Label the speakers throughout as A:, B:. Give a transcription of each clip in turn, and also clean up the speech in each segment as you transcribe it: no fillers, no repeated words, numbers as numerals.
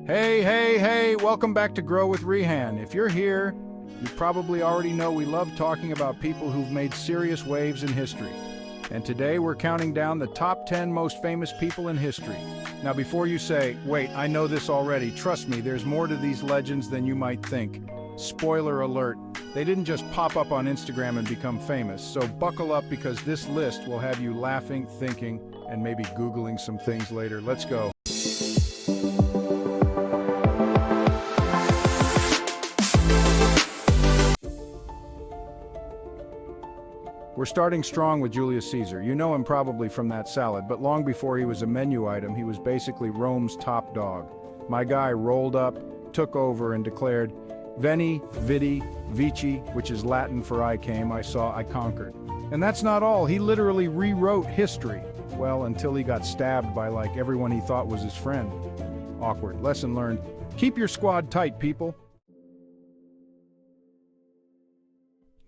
A: Hey, welcome back to Grow with Rehan. If you're here, you probably already know we love talking about people who've made serious waves in history. And today we're counting down the top 10 most famous people in history. Now before you say, wait, I know this already, trust me, there's more to these legends than you might think. Spoiler alert, they didn't just pop up on Instagram and become famous, so buckle up because this list will have you laughing, thinking, and maybe Googling some things later. Let's go. We're starting strong with Julius Caesar. You know him probably from that salad, but long before he was a menu item, he was basically Rome's top dog. My guy rolled up, took over, and declared, Veni, Vidi, Vici, which is Latin for I came, I saw, I conquered. And that's not all, he literally rewrote history. Well, until he got stabbed by like everyone he thought was his friend. Awkward. Lesson learned. Keep your squad tight, people.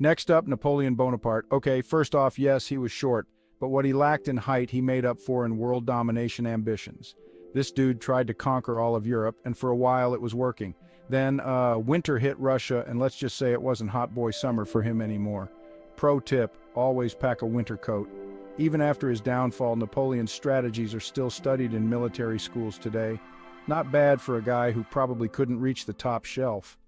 A: Next up, Napoleon Bonaparte. Okay, first off, yes, he was short, but what he lacked in height he made up for in world domination ambitions. This dude tried to conquer all of Europe, and for a while it was working. Then, winter hit Russia, and let's just say it wasn't hot boy summer for him anymore. Pro tip, always pack a winter coat. Even after his downfall, Napoleon's strategies are still studied in military schools today. Not bad for a guy who probably couldn't reach the top shelf.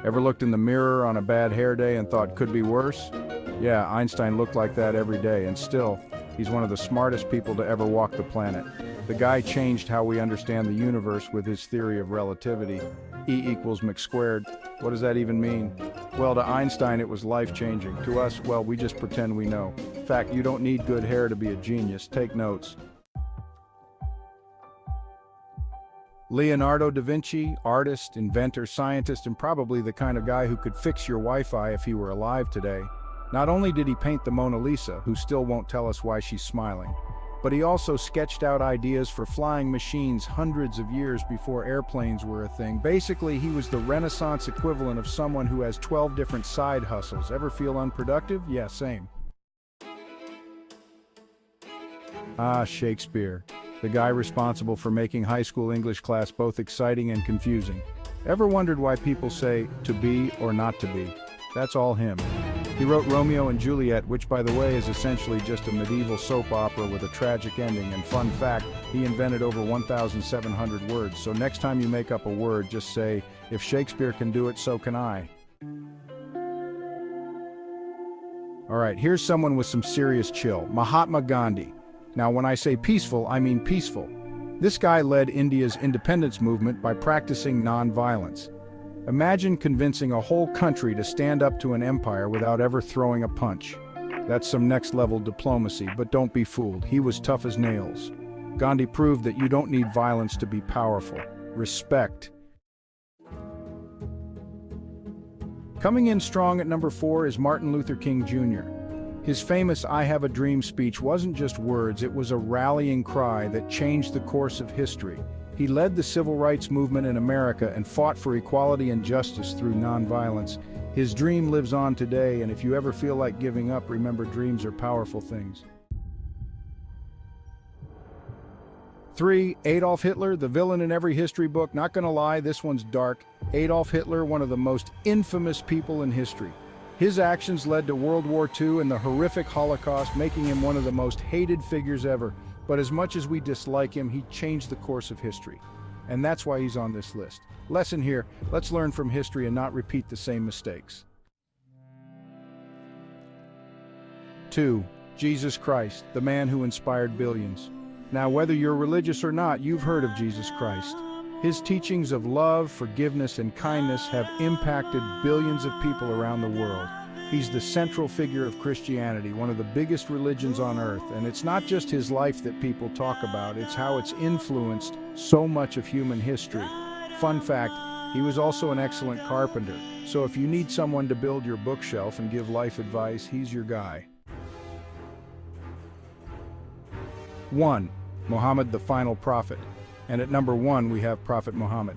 A: Ever looked in the mirror on a bad hair day and thought could be worse? Yeah, Einstein looked like that every day, and still, he's one of the smartest people to ever walk the planet. The guy changed how we understand the universe with his theory of relativity. E equals mc squared. What does that even mean? Well, to Einstein it was life-changing. To us, well, we just pretend we know. In fact, you don't need good hair to be a genius. Take notes. Leonardo da Vinci, artist, inventor, scientist, and probably the kind of guy who could fix your Wi-Fi if he were alive today. Not only did he paint the Mona Lisa, who still won't tell us why she's smiling, but he also sketched out ideas for flying machines hundreds of years before airplanes were a thing. Basically, he was the Renaissance equivalent of someone who has 12 different side hustles. Ever feel unproductive? Yeah, same. Shakespeare. The guy responsible for making high school English class both exciting and confusing. Ever wondered why people say to be or not to be? That's all him. He wrote Romeo and Juliet, which by the way is essentially just a medieval soap opera with a tragic ending, and fun fact, he invented over 1,700 words, so next time you make up a word, just say, if Shakespeare can do it, so can I. Alright, here's someone with some serious chill, Mahatma Gandhi. Now, when I say peaceful, I mean peaceful. This guy led India's independence movement by practicing non-violence. Imagine convincing a whole country to stand up to an empire without ever throwing a punch. That's some next-level diplomacy, but don't be fooled. He was tough as nails. Gandhi proved that you don't need violence to be powerful. Respect. Coming in strong at number 4 is Martin Luther King Jr. His famous I Have a Dream speech wasn't just words, it was a rallying cry that changed the course of history. He led the civil rights movement in America and fought for equality and justice through nonviolence. His dream lives on today, and if you ever feel like giving up, remember dreams are powerful things. 3. Adolf Hitler, the villain in every history book. Not gonna lie, this one's dark. Adolf Hitler, one of the most infamous people in history. His actions led to World War II and the horrific Holocaust, making him one of the most hated figures ever. But as much as we dislike him, he changed the course of history. And that's why he's on this list. Lesson here, let's learn from history and not repeat the same mistakes. 2. Jesus Christ, the man who inspired billions. Now, whether you're religious or not, you've heard of Jesus Christ. His teachings of love, forgiveness, and kindness have impacted billions of people around the world. He's the central figure of Christianity, one of the biggest religions on earth, and it's not just his life that people talk about, it's how it's influenced so much of human history. Fun fact, he was also an excellent carpenter, so if you need someone to build your bookshelf and give life advice, he's your guy. 1. Muhammad, the final prophet. And at number 1, we have Prophet Muhammad.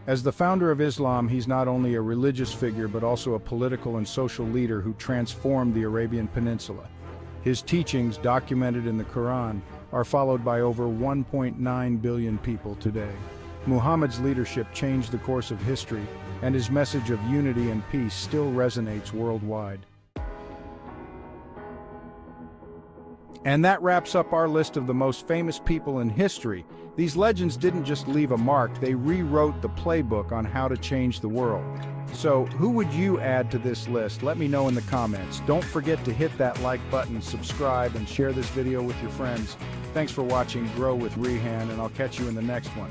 A: As the founder of Islam, he's not only a religious figure, but also a political and social leader who transformed the Arabian Peninsula. His teachings, documented in the Quran, are followed by over 1.9 billion people today. Muhammad's leadership changed the course of history, and his message of unity and peace still resonates worldwide. And that wraps up our list of the most famous people in history. These legends didn't just leave a mark, they rewrote the playbook on how to change the world. So, who would you add to this list? Let me know in the comments. Don't forget to hit that like button, subscribe, and share this video with your friends. Thanks for watching Grow with Rehan, and I'll catch you in the next one.